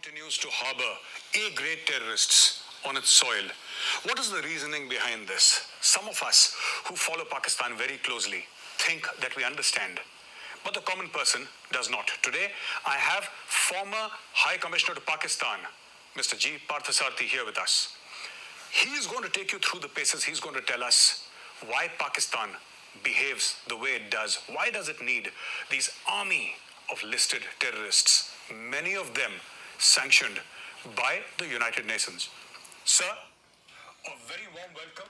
continues to harbor A-grade terrorists on its soil. What is the reasoning behind this? Some of us who follow Pakistan very closely think that we understand, but the common person does not. Today, I have former High Commissioner to Pakistan, Mr. G. Parthasarathi, here with us. He is going to take you through the paces. He's going to tell us why Pakistan behaves the way it does. Why does it need these army of listed terrorists, many of them sanctioned by the United Nations? Sir, a very warm welcome.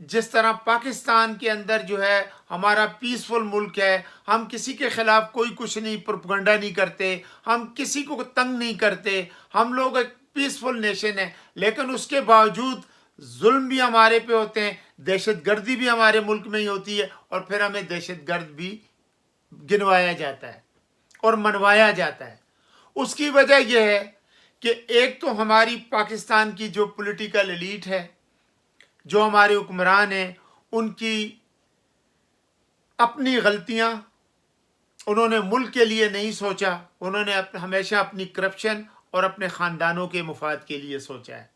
جس طرح پاکستان کے اندر جو ہے ہمارا peaceful ملک ہے, ہم کسی کے خلاف کوئی کچھ نہیں پروپگنڈا نہیں کرتے, ہم کسی کو تنگ نہیں کرتے, ہم لوگ ایک پیسفل نیشن ہے, لیکن اس کے باوجود ظلم بھی ہمارے پہ ہوتے ہیں, دہشت گردی بھی ہمارے ملک میں ہی ہوتی ہے, اور پھر ہمیں دہشت گرد بھی گنوایا جاتا ہے اور منوایا جاتا ہے. اس کی وجہ یہ ہے کہ ایک تو ہماری پاکستان کی جو پولیٹیکل ایلیٹ ہے, جو ہمارے حکمران ہیں, ان کی اپنی غلطیاں, انہوں نے ملک کے لیے نہیں سوچا, انہوں نے ہمیشہ اپنی کرپشن اور اپنے خاندانوں کے مفاد کے لیے سوچا ہے.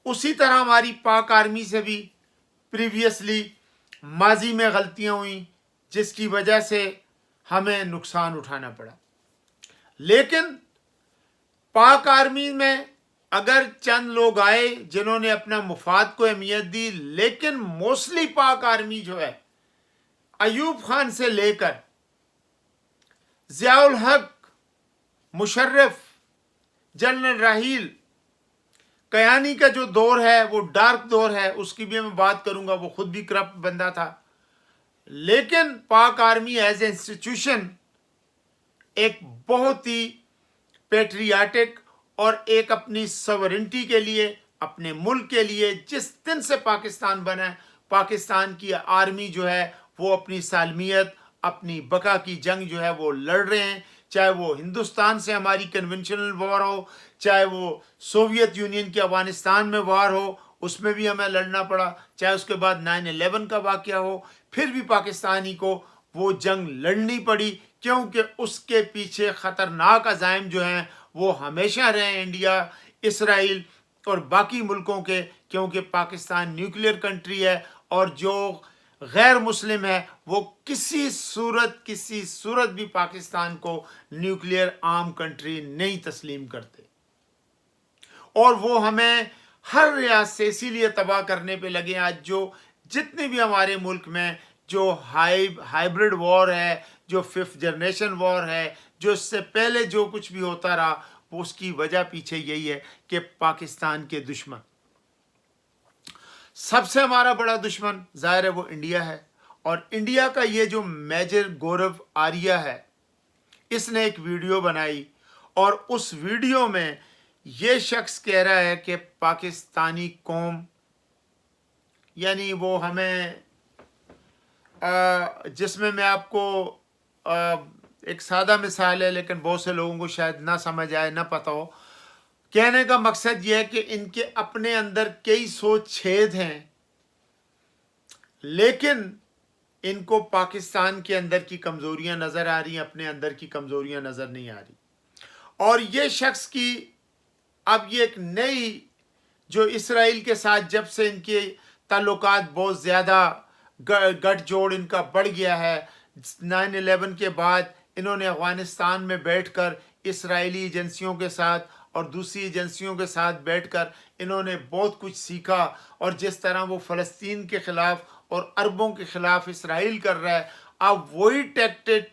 اسی طرح ہماری پاک آرمی سے بھی پریویسلی ماضی میں غلطیاں ہوئیں, جس کی وجہ سے ہمیں نقصان اٹھانا پڑا. لیکن پاک آرمی میں اگر چند لوگ آئے جنہوں نے اپنا مفاد کو اہمیت دی, لیکن موسٹلی پاک آرمی جو ہے ایوب خان سے لے کر ضیاء الحق, مشرف, جنرل راحیل, کیانی کا جو دور ہے وہ ڈارک دور ہے, اس کی بھی میں بات کروں گا, وہ خود بھی کرپٹ بندہ تھا. لیکن پاک آرمی ایز اے انسٹیٹیوشن ایک بہت ہی پیٹریاٹک اور ایک اپنی سورنٹی کے لیے, اپنے ملک کے لیے, جس دن سے پاکستان بنا ہے, پاکستان کی آرمی جو ہے وہ اپنی سالمیت, اپنی بقا کی جنگ جو ہے وہ لڑ رہے ہیں. چاہے وہ ہندوستان سے ہماری کنونشنل وار ہو, چاہے وہ سوویت یونین کے افغانستان میں وار ہو, اس میں بھی ہمیں لڑنا پڑا, چاہے اس کے بعد 9/11 کا واقعہ ہو, پھر بھی پاکستانی کو وہ جنگ لڑنی پڑی, کیونکہ اس کے پیچھے خطرناک عزائم جو ہیں وہ ہمیشہ رہے ہیں انڈیا, اسرائیل اور باقی ملکوں کے, کیونکہ پاکستان نیوکلیر کنٹری ہے, اور جو غیر مسلم ہے وہ کسی صورت بھی پاکستان کو نیوکلیر آرم کنٹری نہیں تسلیم کرتے, اور وہ ہمیں ہر ریاست سے اسی لیے تباہ کرنے پہ لگے. آج جو جتنے بھی ہمارے ملک میں جو ہائیبرڈ وار ہے, جو 5th جنریشن وار ہے, جو اس سے پہلے جو کچھ بھی ہوتا رہا, وہ اس کی وجہ پیچھے یہی ہے کہ پاکستان کے دشمن, سب سے ہمارا بڑا دشمن ظاہر ہے وہ انڈیا ہے. اور انڈیا کا یہ جو میجر گورو آریہ ہے, اس نے ایک ویڈیو بنائی, اور اس ویڈیو میں یہ شخص کہہ رہا ہے کہ پاکستانی قوم, یعنی وہ ہمیں جس میں آپ کو ایک سادہ مثال ہے, لیکن بہت سے لوگوں کو شاید نہ سمجھ آئے, نہ پتہ ہو. کہنے کا مقصد یہ ہے کہ ان کے اپنے اندر کئی سوچ چھید ہیں, لیکن ان کو پاکستان کے اندر کی کمزوریاں نظر آ رہی ہیں, اپنے اندر کی کمزوریاں نظر نہیں آ رہی. اور یہ شخص کی اب یہ ایک نئی, جو اسرائیل کے ساتھ جب سے ان کے تعلقات بہت زیادہ گٹھ جوڑ ان کا بڑھ گیا ہے, 9/11 کے بعد انہوں نے افغانستان میں بیٹھ کر اسرائیلی ایجنسیوں کے ساتھ اور دوسری ایجنسیوں کے ساتھ بیٹھ کر انہوں نے بہت کچھ سیکھا, اور جس طرح وہ فلسطین کے خلاف اور عربوں کے خلاف اسرائیل کر رہا ہے, اب وہی ٹیکٹک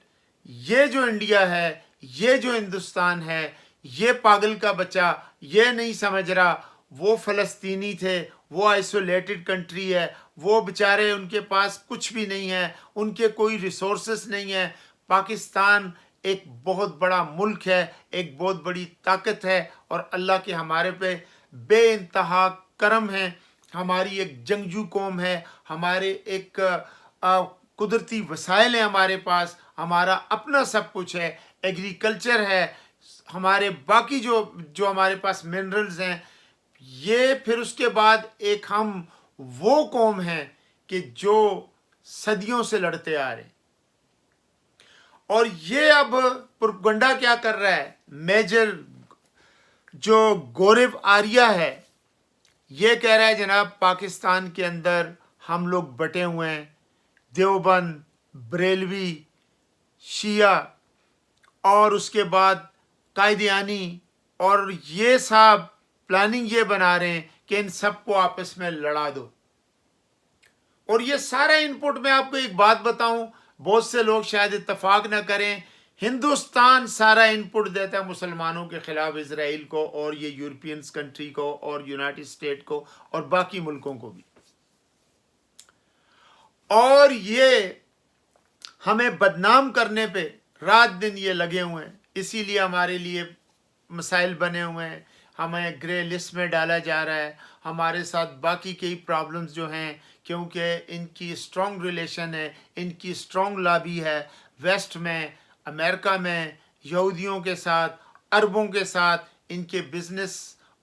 یہ جو انڈیا ہے, یہ جو ہندوستان ہے, یہ پاگل کا بچہ یہ نہیں سمجھ رہا, وہ فلسطینی تھے, وہ آئسولیٹڈ کنٹری ہے, وہ بیچارے ان کے پاس کچھ بھی نہیں ہے, ان کے کوئی ریسورسز نہیں ہے. پاکستان ایک بہت بڑا ملک ہے, ایک بہت بڑی طاقت ہے, اور اللہ کے ہمارے پہ بے انتہا کرم ہے. ہماری ایک جنگجو قوم ہے, ہمارے ایک قدرتی وسائل ہیں ہمارے پاس, ہمارا اپنا سب کچھ ہے, ایگریکلچر ہے, ہمارے باقی جو ہمارے پاس منرلز ہیں. یہ پھر اس کے بعد ایک ہم وہ قوم ہیں کہ جو صدیوں سے لڑتے آ رہے ہیں. اور یہ اب پروپگنڈا کیا کر رہا ہے, میجر جو گورو آریہ ہے, یہ کہہ رہا ہے جناب پاکستان کے اندر ہم لوگ بٹے ہوئے ہیں, دیوبند, بریلوی, شیعہ, اور اس کے بعد قادیانی, اور یہ صاحب پلاننگ یہ بنا رہے ہیں کہ ان سب کو آپس میں لڑا دو. اور یہ سارا انپٹ, میں آپ کو ایک بات بتاؤں, بہت سے لوگ شاید اتفاق نہ کریں, ہندوستان سارا انپٹ دیتا ہے مسلمانوں کے خلاف اسرائیل کو, اور یہ یورپینس کنٹری کو, اور یونائٹڈ اسٹیٹ کو, اور باقی ملکوں کو بھی. اور یہ ہمیں بدنام کرنے پہ رات دن یہ لگے ہوئے ہیں، اسی لیے ہمارے لیے مسائل بنے ہوئے ہیں، ہمیں گرے لسٹ میں ڈالا جا رہا ہے، ہمارے ساتھ باقی کئی پرابلمز جو ہیں، کیونکہ ان کی اسٹرانگ ریلیشن ہے، ان کی اسٹرانگ لابی ہے ویسٹ میں، امریکہ میں، یہودیوں کے ساتھ، عربوں کے ساتھ، ان کے بزنس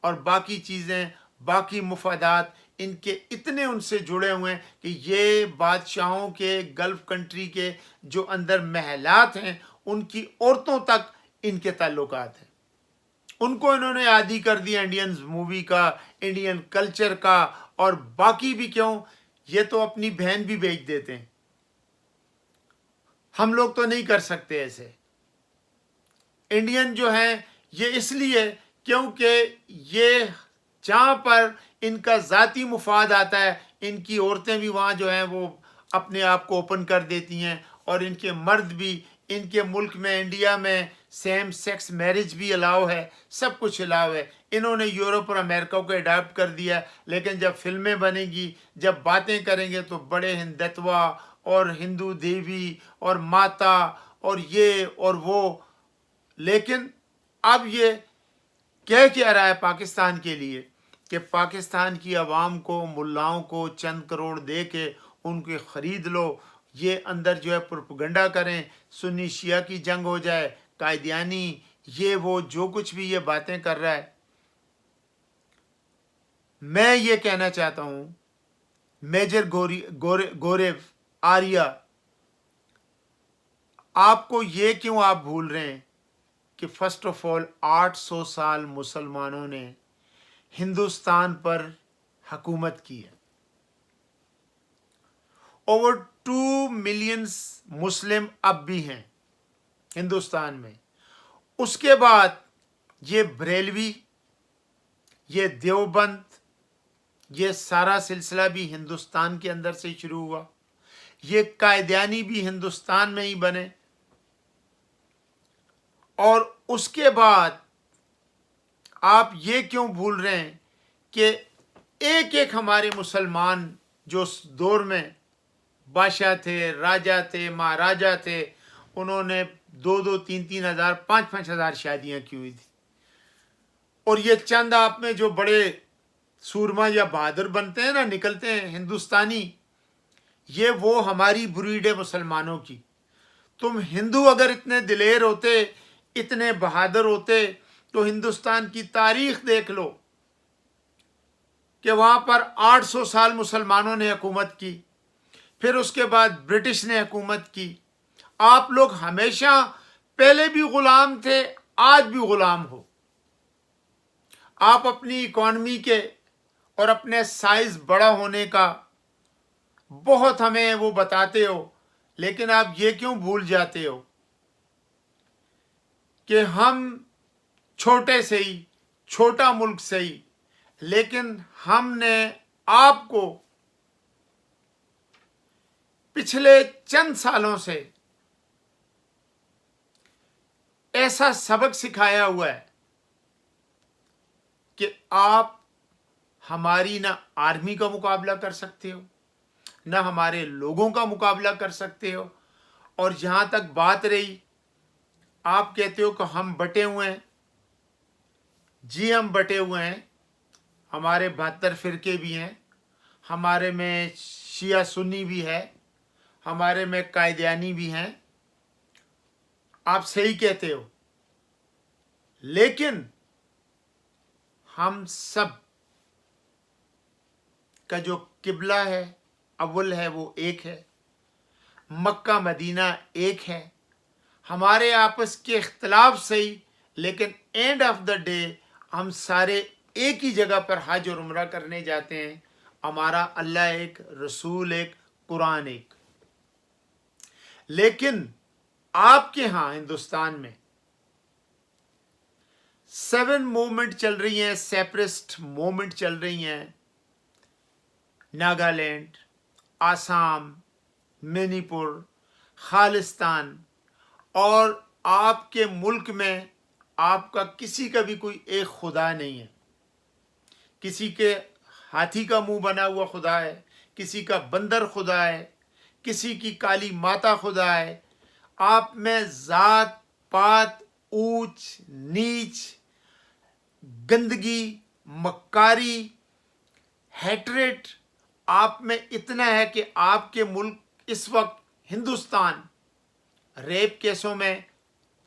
اور باقی چیزیں، باقی مفادات ان کے اتنے ان سے جڑے ہوئے ہیں کہ یہ بادشاہوں کے گلف کنٹری کے جو اندر محلات ہیں ان کی عورتوں تک ان کے تعلقات ہیں، ان کو انہوں نے عادی کر دیا انڈین مووی کا، انڈین کلچر کا، اور باقی بھی کیوں، یہ تو اپنی بہن بھی بیچ دیتے ہیں، ہم لوگ تو نہیں کر سکتے ایسے۔ انڈین جو ہیں یہ اس لیے کیونکہ یہ جہاں پر ان کا ذاتی مفاد آتا ہے، ان کی عورتیں بھی وہاں جو ہیں وہ اپنے آپ کو اوپن کر دیتی ہیں، اور ان کے مرد بھی، ان کے ملک میں انڈیا میں سیم سیکس میرج بھی الاؤ ہے، سب کچھ الاؤ ہے۔ انہوں نے یورپ اور امریکہ کو اڈاپٹ کر دیا، لیکن جب فلمیں بنے گی، جب باتیں کریں گے تو بڑے ہندتوا اور ہندو دیوی اور ماتا اور یہ اور وہ، لیکن اب یہ کہہ کیا رہا ہے پاکستان کے لیے کہ پاکستان کی عوام کو، ملاؤں کو چند کروڑ دے کے ان کے خرید لو، یہ اندر جو ہے پروپیگنڈا کریں، سنی شیعہ کی جنگ ہو جائے، قائدیانی، یہ وہ جو کچھ بھی یہ باتیں کر رہا ہے۔ میں یہ کہنا چاہتا ہوں میجر گوریو آریہ، آپ کو یہ کیوں آپ بھول رہے ہیں کہ فرسٹ آف آل 800 سال مسلمانوں نے ہندوستان پر حکومت کی ہے، اوور 2 ملین مسلم اب بھی ہیں ہندوستان میں۔ اس کے بعد یہ بریلوی، یہ دیوبند، یہ سارا سلسلہ بھی ہندوستان کے اندر سے شروع ہوا، یہ قائدیانی بھی ہندوستان میں ہی بنے، اور اس کے بعد آپ یہ کیوں بھول رہے ہیں کہ ایک ایک ہمارے مسلمان جو اس دور میں بادشاہ تھے، راجا تھے، مہاراجا تھے، انہوں نے 2 3 ہزار، 5 ہزار شادیاں کی ہوئی تھی، اور یہ چند آپ میں جو بڑے سورما یا بہادر بنتے ہیں نا، نکلتے ہیں ہندوستانی، یہ وہ ہماری بریڈ ہے مسلمانوں کی۔ تم ہندو اگر اتنے دلیر ہوتے، اتنے بہادر ہوتے، تو ہندوستان کی تاریخ دیکھ لو کہ وہاں پر 800 سال مسلمانوں نے حکومت کی، پھر اس کے بعد برٹش نے حکومت کی۔ آپ لوگ ہمیشہ پہلے بھی غلام تھے، آج بھی غلام ہو۔ آپ اپنی اکانومی کے اور اپنے سائز بڑا ہونے کا بہت ہمیں وہ بتاتے ہو، لیکن آپ یہ کیوں بھول جاتے ہو کہ ہم چھوٹے سے ہی، چھوٹا ملک سے ہی، لیکن ہم نے آپ کو پچھلے چند سالوں سے ایسا سبق سکھایا ہوا ہے کہ آپ ہماری نہ آرمی کا مقابلہ کر سکتے ہو، نہ ہمارے لوگوں کا مقابلہ کر سکتے ہو، اور جہاں تک بات رہی، آپ کہتے ہو کہ ہم بٹے ہوئے ہیں، جی ہم بٹے ہوئے ہیں، ہمارے 72 فرقے بھی ہیں، ہمارے میں شیعہ سنی بھی ہے، ہمارے میں قائدیانی بھی ہیں، آپ صحیح کہتے ہو، لیکن ہم سب کا جو قبلہ ہے، اول ہے، وہ ایک ہے، مکہ مدینہ ایک ہے، ہمارے آپس کے اختلاف صحیح، لیکن اینڈ آف دا ڈے ہم سارے ایک ہی جگہ پر حج اور عمرہ کرنے جاتے ہیں، ہمارا اللہ ایک، رسول ایک، قرآن ایک۔ لیکن آپ کے ہاں ہندوستان میں 7 موومنٹ چل رہی ہیں، سیپریسٹ موومنٹ چل رہی ہیں، ناگالینڈ، آسام، منی پور، خالستان، اور آپ کے ملک میں آپ کا کسی کا بھی کوئی ایک خدا نہیں ہے، کسی کے ہاتھی کا منہ بنا ہوا خدا ہے، کسی کا بندر خدا ہے، کسی کی کالی ماتا خدا ہے. آپ میں ذات پات اونچ نیچ گندگی مکاری ہیٹریٹ آپ میں اتنا ہے کہ آپ کے ملک اس وقت ہندوستان ریپ کیسوں میں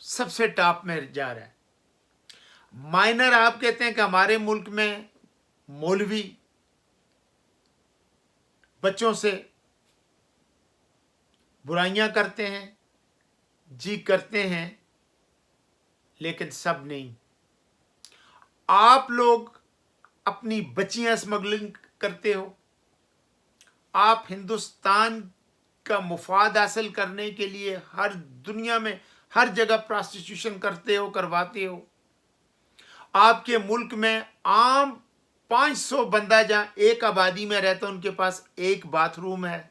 سب سے ٹاپ میں جا رہا ہے. مائنر آپ کہتے ہیں کہ ہمارے ملک میں مولوی بچوں سے برائیاں کرتے ہیں, جی کرتے ہیں, لیکن سب نہیں. آپ لوگ اپنی بچیاں اسمگلنگ کرتے ہو, آپ ہندوستان کا مفاد حاصل کرنے کے لیے ہر دنیا میں ہر جگہ پراسٹیٹیوشن کرتے ہو, کرواتے ہو. آپ کے ملک میں عام 500 بندہ جہاں ایک آبادی میں رہتا ان کے پاس ایک باتھ روم ہے.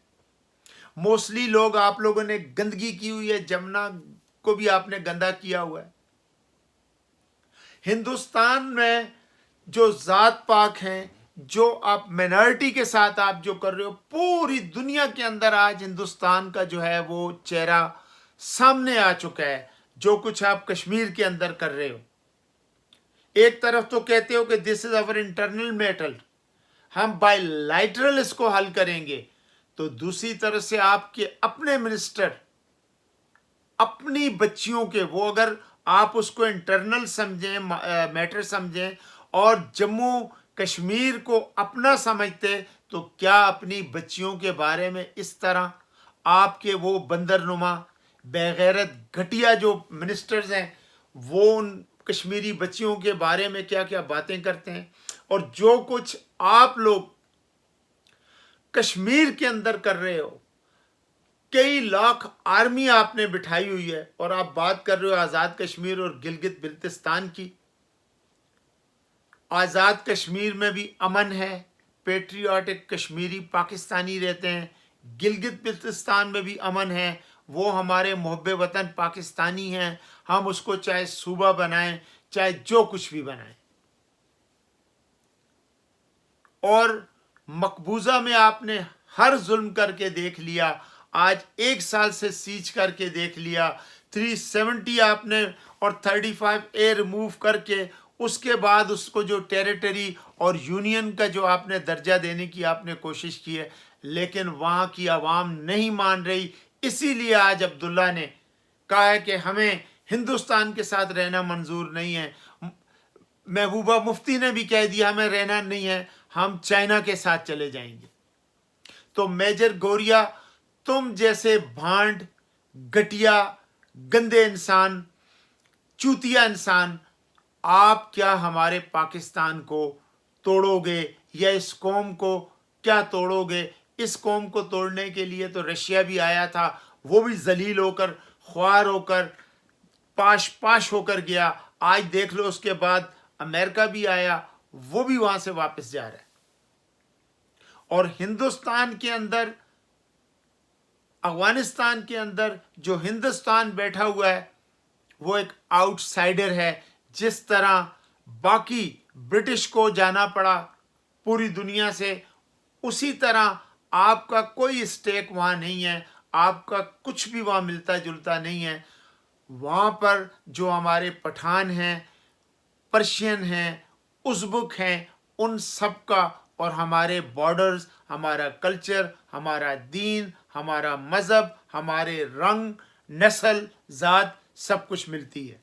موسٹلی لوگ آپ لوگوں نے گندگی کی ہوئی ہے, جمنا کو بھی آپ نے گندا کیا ہوا ہے. ہندوستان میں جو ذات پاک ہیں, جو آپ مائنارٹی کے ساتھ آپ جو کر رہے ہو, پوری دنیا کے اندر آج ہندوستان کا جو ہے وہ چہرہ سامنے آ چکا ہے. جو کچھ آپ کشمیر کے اندر کر رہے ہو, ایک طرف تو کہتے ہو کہ دس از اوور انٹرنل میٹر, ہم بائی لائٹرل اس کو حل کریں گے, تو دوسری طرف سے آپ کے اپنے منسٹر اپنی بچیوں کے وہ اگر آپ اس کو انٹرنل سمجھیں میٹر سمجھیں اور جموں کشمیر کو اپنا سمجھتے, تو کیا اپنی بچیوں کے بارے میں اس طرح آپ کے وہ بندر نما بغیرت گھٹیا جو منسٹرز ہیں وہ ان کشمیری بچیوں کے بارے میں کیا کیا باتیں کرتے ہیں. اور جو کچھ آپ لوگ کشمیر کے اندر کر رہے ہو, کئی لاکھ آرمی آپ نے بٹھائی ہوئی ہے, اور آپ بات کر رہے ہو آزاد کشمیر اور گلگت بلتستان کی. آزاد کشمیر میں بھی امن ہے, پیٹریوٹک کشمیری پاکستانی رہتے ہیں. گلگت بلتستان میں بھی امن ہے, وہ ہمارے محب وطن پاکستانی ہیں. ہم اس کو چاہے صوبہ بنائیں چاہے جو کچھ بھی بنائیں. اور مقبوضہ میں آپ نے ہر ظلم کر کے دیکھ لیا, آج 1 سال سے سیچ کر کے دیکھ لیا. 370 آپ نے اور 35 اے ریموو کر کے اس کے بعد اس کو جو ٹیریٹری اور یونین کا جو آپ نے درجہ دینے کی آپ نے کوشش کی ہے, لیکن وہاں کی عوام نہیں مان رہی. اسی لیے آج عبداللہ نے کہا ہے کہ ہمیں ہندوستان کے ساتھ رہنا منظور نہیں ہے. محبوبہ مفتی نے بھی کہہ دیا ہمیں رہنا نہیں ہے, ہم چائنا کے ساتھ چلے جائیں گے. تو میجر گوریا تم جیسے بھانڈ گٹیا گندے انسان چوتیا انسان, آپ کیا ہمارے پاکستان کو توڑو گے یا اس قوم کو کیا توڑو گے؟ اس قوم کو توڑنے کے لیے تو رشیا بھی آیا تھا, وہ بھی ذلیل ہو کر خوار ہو کر پاش ہو کر گیا. آج دیکھ لو اس کے بعد امریکہ بھی آیا, وہ بھی وہاں سے واپس جا رہا ہے. اور ہندوستان کے اندر افغانستان کے اندر جو ہندوستان بیٹھا ہوا ہے وہ ایک آؤٹ سائڈر ہے. جس طرح باقی برٹش کو جانا پڑا پوری دنیا سے, اسی طرح آپ کا کوئی اسٹیک وہاں نہیں ہے, آپ کا کچھ بھی وہاں ملتا جلتا نہیں ہے. وہاں پر جو ہمارے پٹھان ہیں, پرشین ہیں, ازبک ہیں, ان سب کا اور ہمارے بارڈرز, ہمارا کلچر, ہمارا دین, ہمارا مذہب, ہمارے رنگ, نسل, ذات سب کچھ ملتی ہے.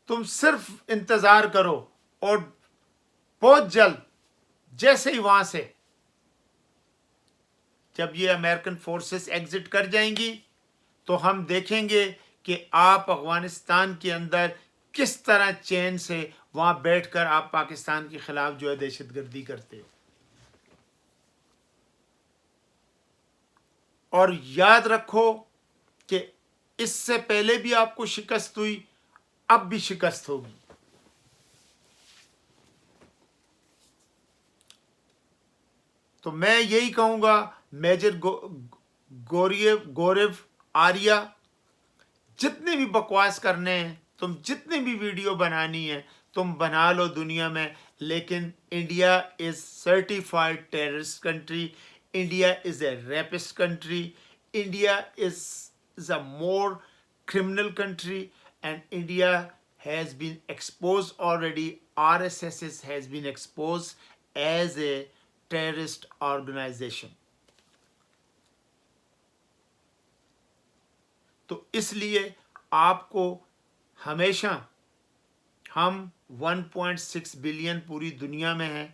تم صرف انتظار کرو اور بہت جلد جیسے ہی وہاں سے جب یہ امریکن فورسز ایگزٹ کر جائیں گی تو ہم دیکھیں گے کہ آپ افغانستان کے اندر کس طرح چین سے وہاں بیٹھ کر آپ پاکستان کے خلاف جو ہے دہشت گردی کرتے ہو. اور یاد رکھو کہ اس سے پہلے بھی آپ کو شکست ہوئی, اب بھی شکست ہوگی. تو میں یہی کہوں گا میجر گورو آریہ, جتنے بھی بکواس کرنے ہیں, تم جتنی بھی ویڈیو بنانی ہے تم بنا لو دنیا میں, لیکن India is certified terrorist country. India is a rapist country. India is a more criminal country, and India has been exposed already. RSS has been exposed as a terrorist organization. تو اس لیے آپ کو ہمیشہ ہم 1.6 بلین پوری دنیا میں ہیں،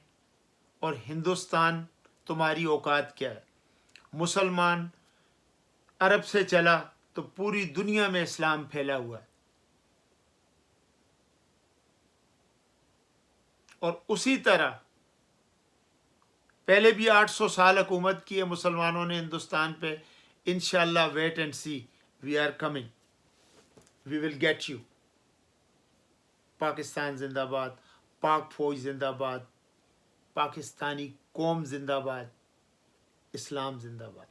اور ہندوستان تمہاری اوقات کیا ہے؟ مسلمان عرب سے چلا تو پوری دنیا میں اسلام پھیلا ہوا ہے، اور اسی طرح پہلے بھی 800 سال حکومت کی ہے مسلمانوں نے ہندوستان پہ. انشاءاللہ wait and see, we are coming, we will get you. Pakistan زندہ باد، پاک فوج زندہ باد، پاکستانی قوم زندہ باد، اسلام زندہ باد.